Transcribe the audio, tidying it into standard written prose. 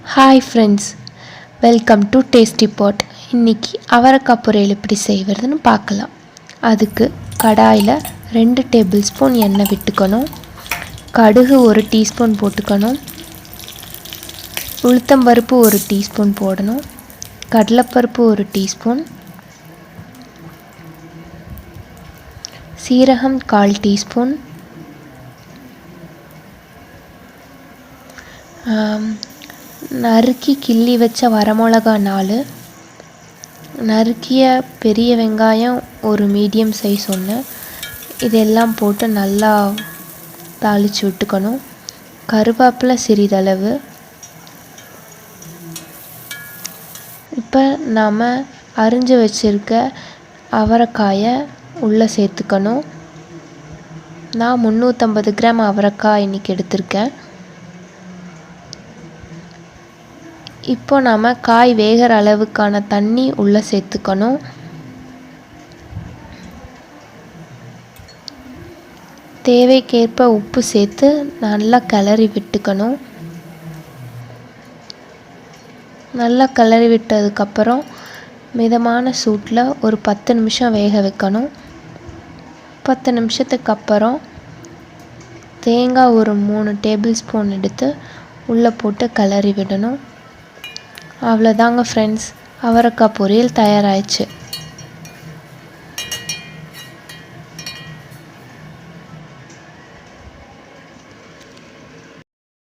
Hi friends, welcome to tasty pot. இன்றைக்கி அவரைக்காய் பொரியல் எப்படி செய்வதுன்னு பார்க்கலாம். அதுக்கு கடாயில் 2 டேபிள் ஸ்பூன் எண்ணெய் விட்டுக்கணும். கடுகு 1 டீஸ்பூன் போட்டுக்கணும். உளுத்தம்பருப்பு 1 டீஸ்பூன் போடணும். கடலைப்பருப்பு 1 டீஸ்பூன், சீரகம் 1/4 டீஸ்பூன், நறுக்கி கிள்ளி வச்ச வரமிளகா 4, நறுக்கிய பெரிய வெங்காயம் ஒரு மீடியம் சைஸ் 1, இதெல்லாம் போட்டு நல்லா தாளித்து விட்டுக்கணும். கருவேப்பிலை சிறிதளவு. இப்போ நாம் அரிஞ்சு வச்சுருக்க அவரைக்காயை உள்ளே சேர்த்துக்கணும். நான் 350 கிராம் அவரைக்காய் இன்றைக்கி எடுத்திருக்கேன். இப்போ நாம் காய் வேகிற அளவுக்கான தண்ணி உள்ளே சேர்த்துக்கணும். தேவைக்கேற்ப உப்பு சேர்த்து நல்லா கிளறி விட்டுக்கணும். நல்லா கிளறி விட்டதுக்கப்புறம் மிதமான சூட்டில் ஒரு 10 நிமிஷம் வேக வைக்கணும். 10 நிமிஷத்துக்கு அப்புறம் தேங்காய் ஒரு 3 டேபிள் ஸ்பூன் எடுத்து உள்ளே போட்டு கிளறி விடணும். அவ்வளோதாங்க ஃப்ரெண்ட்ஸ், அவரைக்காய் பொரியல் தயாராகிடுச்சு.